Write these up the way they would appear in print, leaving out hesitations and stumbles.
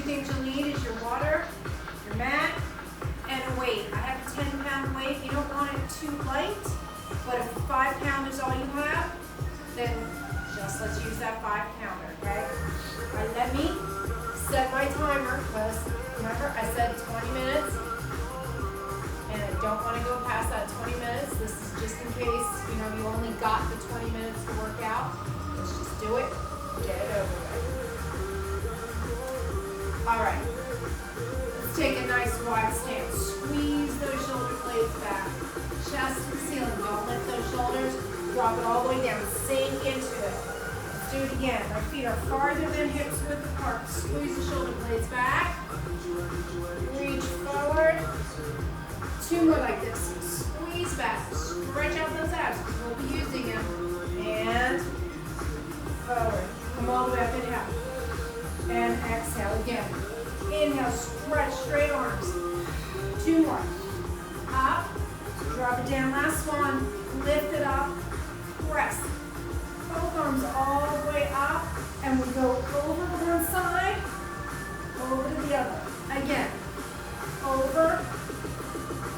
things you'll need is your water, your mat, and a weight. I have a 10-pound weight. You don't want it too light, but if 5 pound is all you have, then just let's use that 5-pounder, okay? All right, let me set my timer, because remember I said 20 minutes, and I don't want to go past that 20 minutes. This is just in case, you only got the 20 minutes to work out. Let's just do it, get it over with. All right, let's take a nice wide stance. Squeeze those shoulder blades back. Chest to the ceiling, don't lift those shoulders. Drop it all the way down, sink into it. Let's do it again. My feet are farther than hips width apart. Squeeze the shoulder blades back. Reach forward. 2 more like this. Squeeze back. Stretch out those abs because we'll be using them. And forward. Come all the way up, inhale. And exhale again. Inhale, stretch straight arms. 2 more. Up. Drop it down. Last one. Lift it up. Press. Both arms all the way up. And we go over to one side. Over to the other. Again. Over.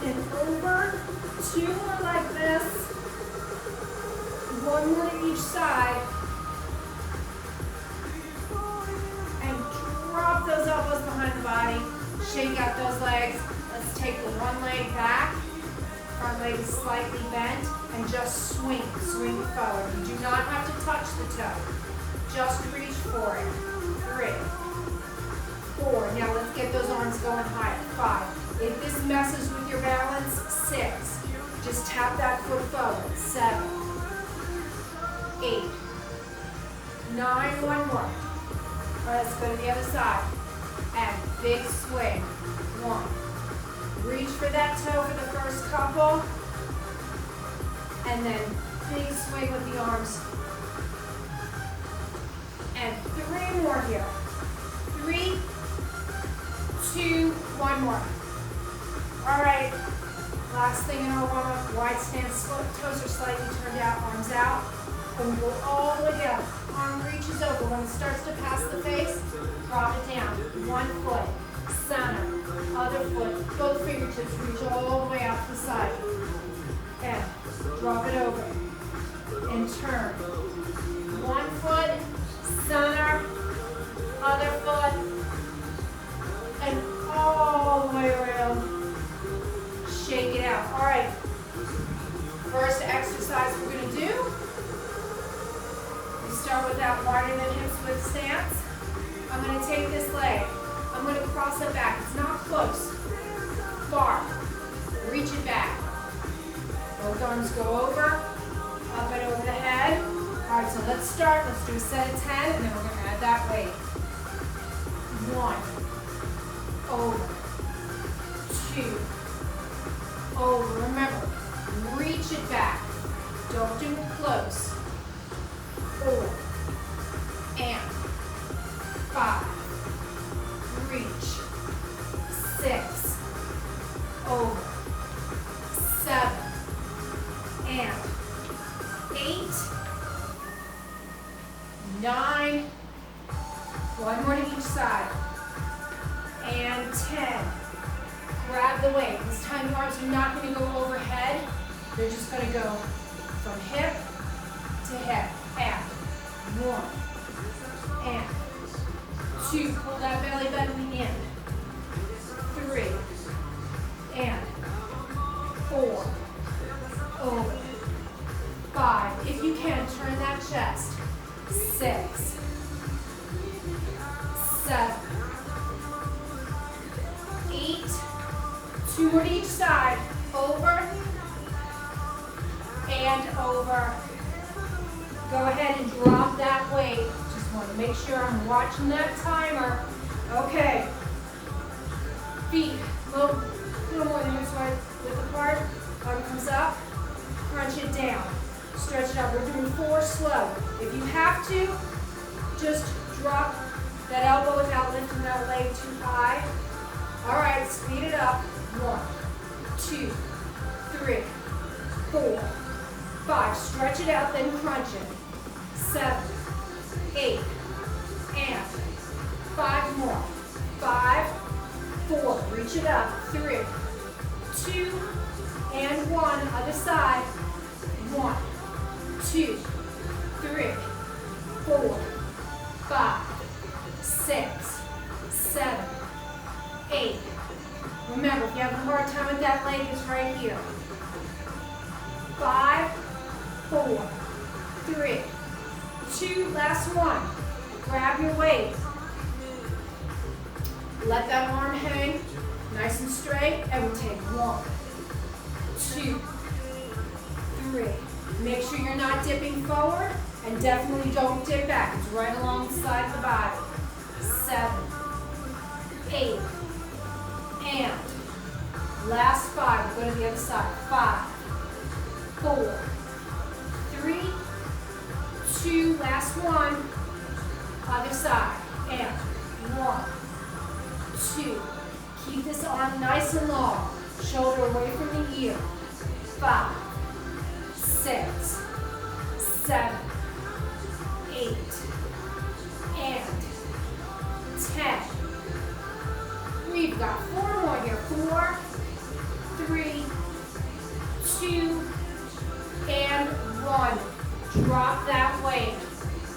And over. 2 more like this. 1 more to each side. And drop those elbows behind the body. Shake out those legs. Let's take the one leg back. Front leg is slightly bent. And just swing. Swing forward. You do not have to touch the toe. Just reach for it. 3, 4. Now let's get those arms going higher. 5. If this messes with your balance, 6. Just tap that foot forward. 7, 8, 9. 1 more. All right, let's go to the other side. And big swing. 1. Reach for that toe for the first couple. And then big swing with the arms. And 3 more here. 3, 2, 1 more. All right, last thing in our warm-up, wide stance, toes are slightly turned out, arms out. And we go all the way down. Arm reaches over. When it starts to pass the face, drop it down. 1 foot, center, other foot, both fingertips reach all the way out to the side. And drop it over. And turn. 1 foot, center, other foot, and all the way around. Shake it out. All right. First exercise we're going to do. We start with that wider than hips width stance. I'm going to take this leg. I'm going to cross it back. It's not close. Far. Reach it back. Both arms go over. Up and over the head. All right, so let's start. Let's do a set of 10, and then we're going to add that weight. 1. Over. 2. Over. Remember, reach it back. Don't do it close. 4. And 5. Reach. 6. Over. 7. And 8. 9. 1 more to each side. And 10. Grab the weight. This time the arms are not going to go overhead. They're just going to go from hip to hip. And 1. And 2. Pull that belly button in. 3. And 4. Over. 5. If you can, turn that chest. 6. 7. 8. 2 more to each side. Over. And over. Go ahead and drop that weight. Just want to make sure I'm watching that timer. Okay. Feet a little more than hips width apart. Arm comes up. Crunch it down. Stretch it out. We're doing 4 slow. If you have to, just drop that elbow without lifting that leg too high. All right, speed it up. 1, 2, 3, 4, 5. Stretch it out, then crunch it. 7, 8, and 5 more. Reach it up. 3, 2, and 1. Other side. 1, 2, 3, 4, 5, 6, 7, 8. Remember, if you have a hard time with that leg, it's right here. 5, 4, 3, 2, last one. Grab your weight. Let that arm hang nice and straight, and we'll take 1, 2, 3. Make sure you're not dipping forward, and definitely don't dip back. It's right along the side of the body. 7, 8, and last 5. We'll go to the other side. 5, 4, 3, 2. Last one. Other side. And 1, 2. Keep this arm nice and long. Shoulder away from the ear. 5, 6, 7, 8, and 10. We've got 4 more here. 4, 3, 2, and 1. Drop that weight.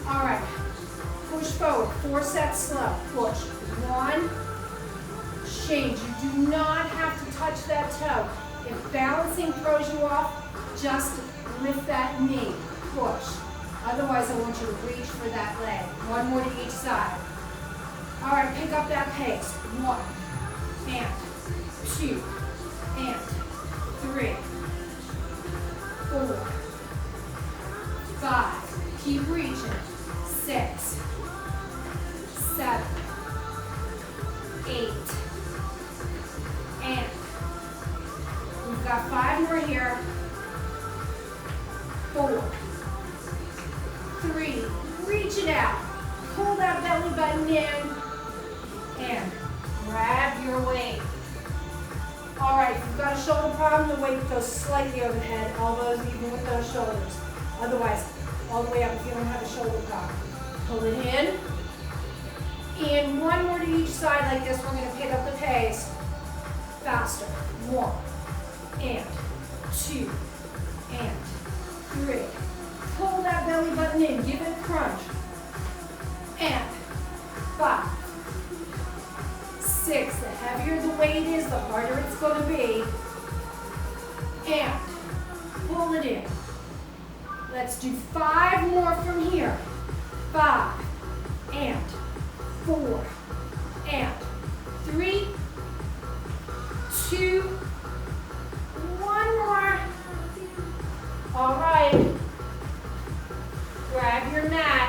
All right. Push forward. 4 sets slow. Push. 1. Change. You do not have to touch that toe. If balancing throws you off, just lift that knee. Push. Otherwise, I want you to reach for that leg. 1 more to each side. All right, pick up that pace. 1, and 2, and 3, 4, 5. Keep reaching. 6, 7, 8, and we've got 5 more here. 4, 3. Reach it out. Pull that belly button in. And grab your weight. All right, if you've got a shoulder problem, the weight goes slightly overhead, elbows even with those shoulders. Otherwise, all the way up if you don't have a shoulder problem. Pull it in. And 1 more to each side like this. We're going to pick up the pace. Faster. 1, and 2, and 3. Pull that belly button in. Give it a crunch. And 5, 6. The heavier the weight is, the harder it's going to be. And pull it in. Let's do 5 more from here. 5, and 4, and 3, 2, 1 more. All right. Grab your mat.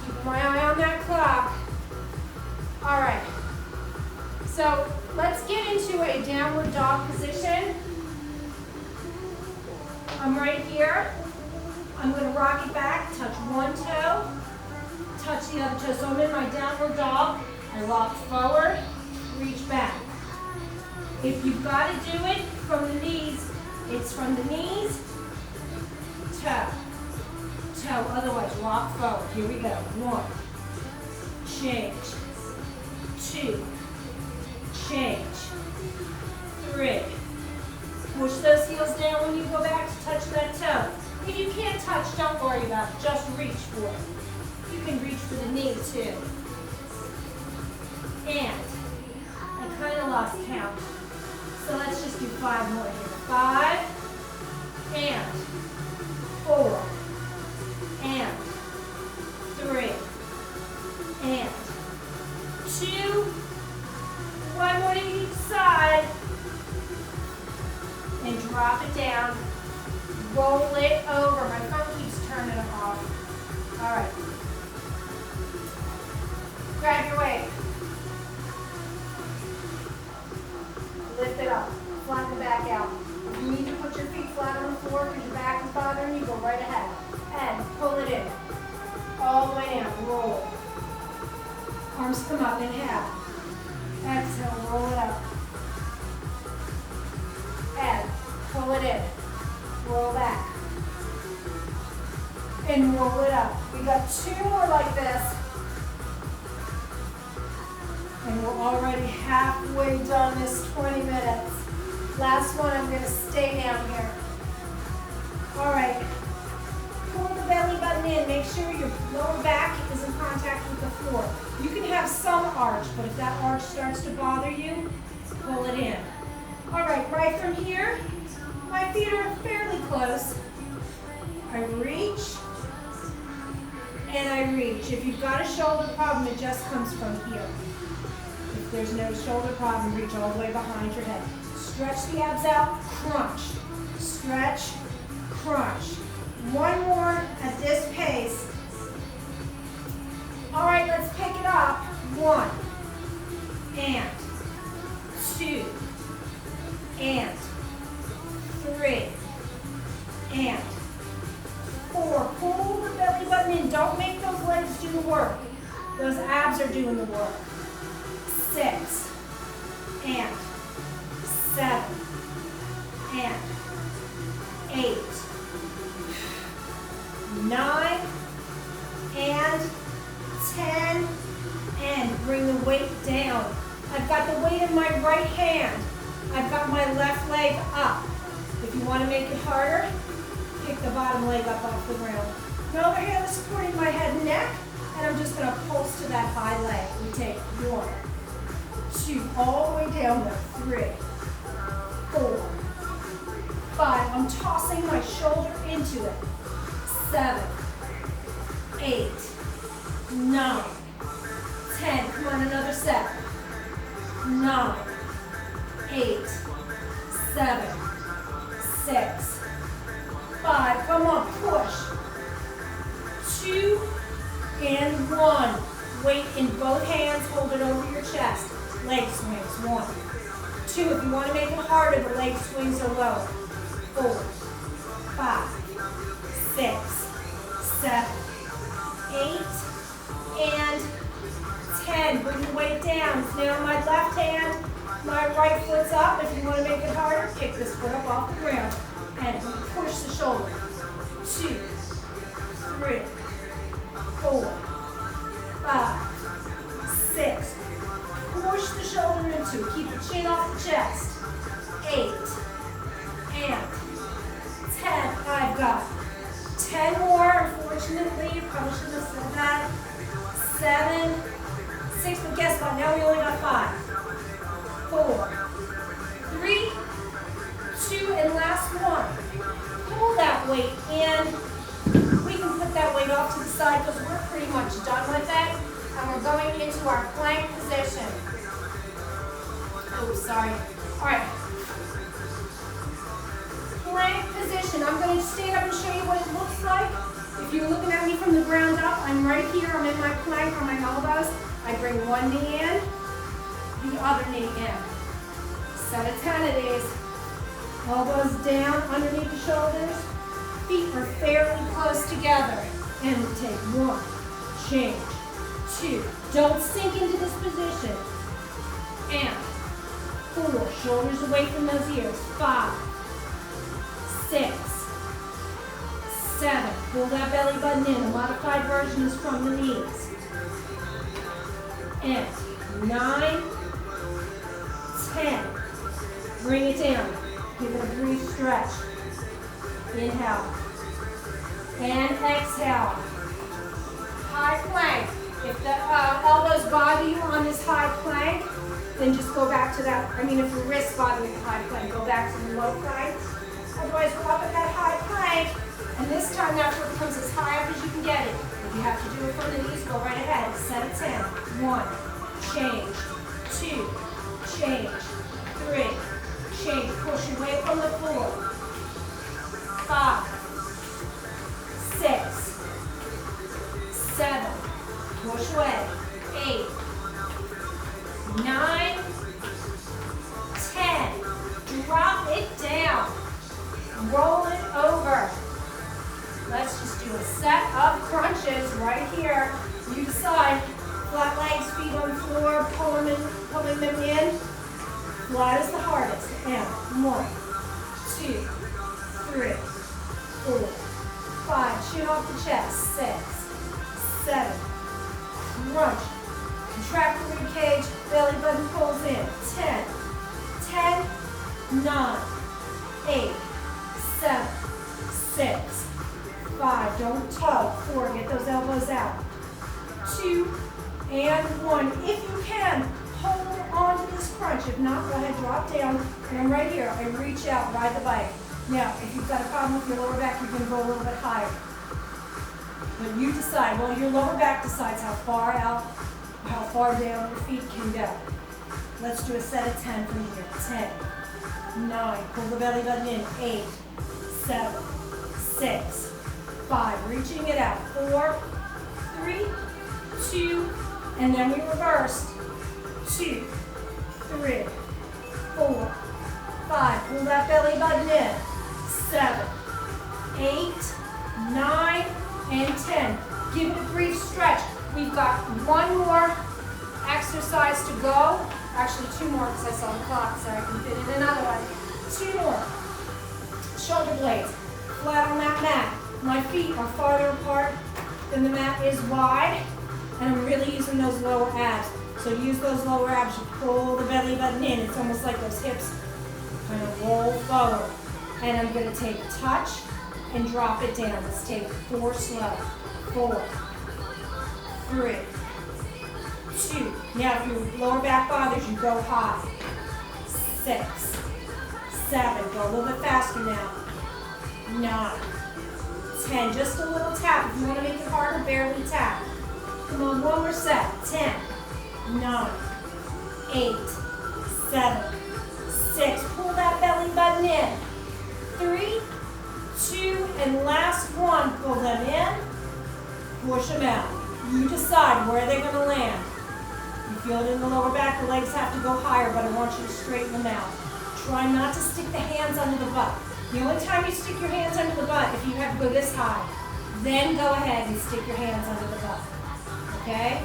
Keep my eye on that clock. All right. So let's get into a downward dog position. I'm right here. I'm going to rock it back, touch one toe, touch the other toe. So I'm in my downward dog. I rock forward, reach back. If you've got to do it from the knees, it's from the knees, toe, toe. Otherwise, rock forward. Here we go. 1, change, 2, change, 3. Push those heels down when you go back to touch that toe. If you can't touch, don't worry about it. Just reach for it. You can reach for the knee too. And I kind of lost count. So let's just do 5 more here. 5, and 4, and 3, and 2. 1 more to each side. And drop it down. Roll it over. My phone keeps turning off. All right. Grab your weight. Lift it up. Flatten the back out. If you need to put your feet flat on the floor because your back is bothering you, go right ahead. And pull it in. All the way down. Roll. Arms come up. Inhale. Exhale. Roll it up. And pull it in. Roll back. And roll it up. We got 2 more like this. And we're already halfway done this 20 minutes. Last one, I'm gonna stay down here. All right, pull the belly button in. Make sure your lower back is in contact with the floor. You can have some arch, but if that arch starts to bother you, pull it in. All right from here, my feet are fairly close. I reach, and I reach. If you've got a shoulder problem, it just comes from here. If there's no shoulder problem, reach all the way behind your head. Stretch the abs out, crunch. Stretch, crunch. One more at this pace. All right, let's pick it up. 1, and 2, and 3, and 4. Pull the belly button in. Don't make those legs do the work. Those abs are doing the work. 6, and 7, and 8, 9, and 10, and bring the weight down. I've got the weight in my right hand. I've got my left leg up. If you want to make it harder, pick the bottom leg up off the ground. My other hand is supporting my head and neck, and I'm just going to pulse to that high leg. We take 1, 2, all the way down there. 3, 4, 5. I'm tossing my shoulder into it. 7, 8, 9, 10. Come on, another set. 9, 8, 7, 6, 5. Come on, push. 2 and 1. Weight in both hands. Hold it over your chest. Leg swings. 1, 2. If you want to make it harder, the leg swings are low. 4, 5, 6, 7, 8, and 10. Bring the weight down. It's now my left hand. My right foot's up. If you want to make it harder, pick this foot up off the ground and push the shoulder. 2, 3, 4, 5, 6. Push the shoulder into it. Keep the chin off the chest. 8 and 10. I've got 10 more. Unfortunately, probably shouldn't have said that. 7, 6. But guess what? Now we only got 5. 4, 3, 2, and last one. Pull that weight in. We can put that weight off to the side because we're pretty much done with it. And we're going into our plank position. Oh, sorry. All right. Plank position. I'm going to stand up and show you what it looks like. If you're looking at me from the ground up, I'm right here. I'm in my plank on my elbows. I bring one knee in, the other knee in. Set of 10 of these. Elbows down underneath the shoulders. Feet are fairly close together. And we take 1, change, 2. Don't sink into this position. And 4, shoulders away from those ears. 5, 6, 7. Pull that belly button in. A modified version is from the knees. And 9, 10. Bring it down. Give it a brief stretch. Inhale. And exhale. High plank. If the elbows bother you on this high plank, then just go back to that. I mean, if your wrists bother you at the high plank, go back to the low plank. Otherwise, go up at that high plank. And this time, that foot comes as high up as you can get it. If you have to do it from the knees, go right ahead. Set of 10. 1, change, 2, change, 3, change. Push away from the floor. 5, 6, 7. Push away. 8, 9, 10. Drop it down. Roll it over. Let's just do a set of crunches right here. You decide. Flat legs, feet on the floor, pulling them in. Flat is the hardest. And 1, 2, 3, 4, 5. Chin off the chest. 6, 7. Crunch. Contract the rib cage, belly button pulls in. 10, 10, 9, 8, 7, 6, 5. Don't tug. 4. Get those elbows out. 2 and 1. If you can, hold on to this crunch. If not, go ahead, drop down. And I'm right here. I reach out, ride the bike. Now, if you've got a problem with your lower back, you can go a little bit higher. But you decide. Well, your lower back decides how far out, how far down your feet can go. Let's do a set of 10 from here. 10, 9, pull the belly button in. 8, 7, 6, 5. Reaching it out. 4, 3, 2, and then we reversed. 2, 3, 4, 5. Pull that belly button in. 7, 8, 9, and 10. Give it a brief stretch. We've got one more exercise to go. Actually, 2 more because I saw the clock, so I can fit in another one. 2 more. Shoulder blades. Flat on that mat. My feet are farther apart than the mat is wide, and I'm really using those lower abs. So use those lower abs to pull the belly button in. It's almost like those hips kind of roll forward. And I'm going to take touch and drop it down. Let's take 4 slow. 4, 3, 2. Now if your lower back bothers you, go high. 6, 7. Go a little bit faster now. 9, 10. Just a little tap. If you want to make it harder, barely tap. Come on, one more set. 10, 9, 8, 7, 6. Pull that belly button in. 3, 2, and last one. Pull them in. Push them out. You decide where they're going to land. You feel it in the lower back. The legs have to go higher, but I want you to straighten them out. Try not to stick the hands under the butt. The only time you stick your hands under the butt, if you have to go this high, then go ahead and stick your hands under the butt. Okay?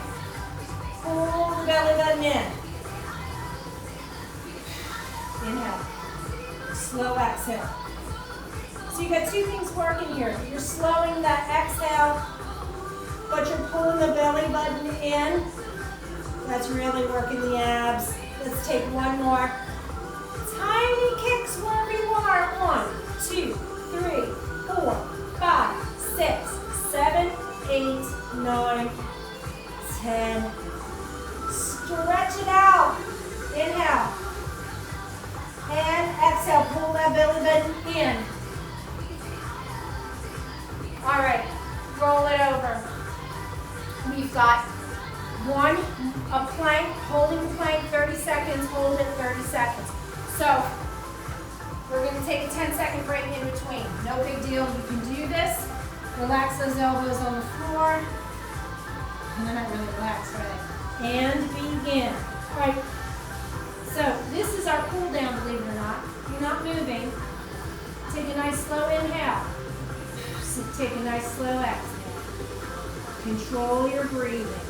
Pull the belly button in. Inhale. Slow exhale. So you got 2 things working here. You're slowing that exhale, but you're pulling the belly button in. That's really working the abs. Let's take one more. Tiny kicks wherever you are. 1, 2, 3, 4, 5, 6, 7, 8, 9, 10. Stretch it out. Inhale. And exhale. Pull that belly button in. All right. Roll it over. We've got a plank, holding the plank 30 seconds, hold it 30 seconds. So we're going to take a 10-second break in between. No big deal. You can do this. Relax those elbows on the floor. And they're not really relaxed, right? And begin. All right. So this is our cool down, believe it or not. You're not moving. Take a nice slow inhale. Take a nice slow exhale. Control your breathing.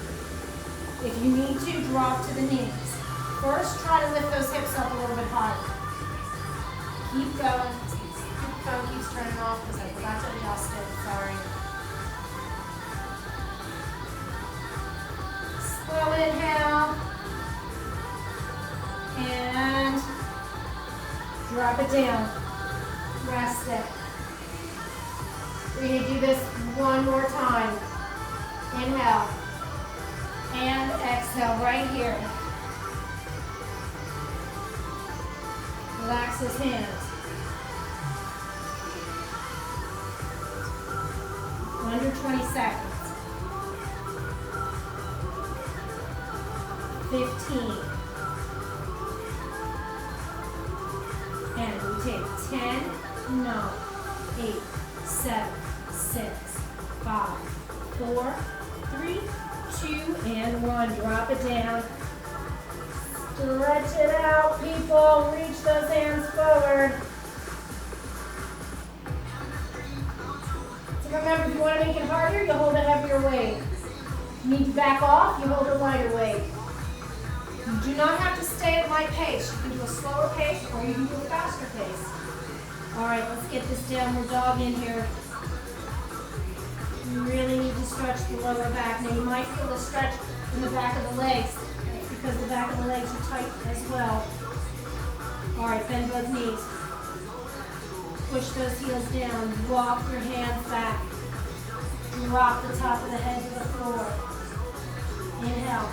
If you need to, drop to the knees. First, try to lift those hips up a little bit higher. Keep going. The phone keeps turning off because I forgot to adjust it. Sorry. Slow inhale. And drop it down. Rest it. We're going to do this one more time. Inhale. And exhale right here. Relax those hands. Under 20 seconds. 15. And we take 10, 9, 8, 7, 6, 5, 4, 3, 2, and 1. Drop it down. Stretch it out, people. Reach those hands forward. So remember, if you want to make it harder, you hold a heavier weight. If you need to back off, you hold a lighter weight. You do not have to stay at my pace. You can do a slower pace or you can do a faster pace. All right, let's get this downward dog in here. You really need to stretch the lower back. Now you might feel a stretch in the back of the legs because the back of the legs are tight as well. All right, bend both knees. Push those heels down. Walk your hands back. Drop the top of the head to the floor. Inhale.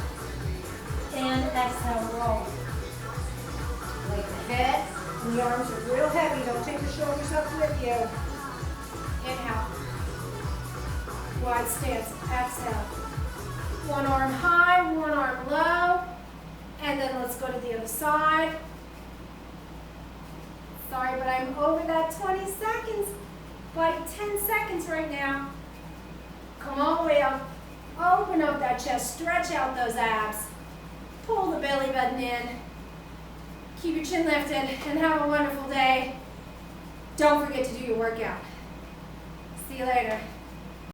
And exhale, roll. Like the head and the arms are real heavy. Don't take the shoulders up with you. Inhale. Wide stance. Exhale. One arm high, one arm low. And then let's go to the other side. Sorry, but I'm over that 20 seconds by 10 seconds right now. Come all the way up. Open up that chest. Stretch out those abs. Pull the belly button in. Keep your chin lifted and have a wonderful day. Don't forget to do your workout. See you later.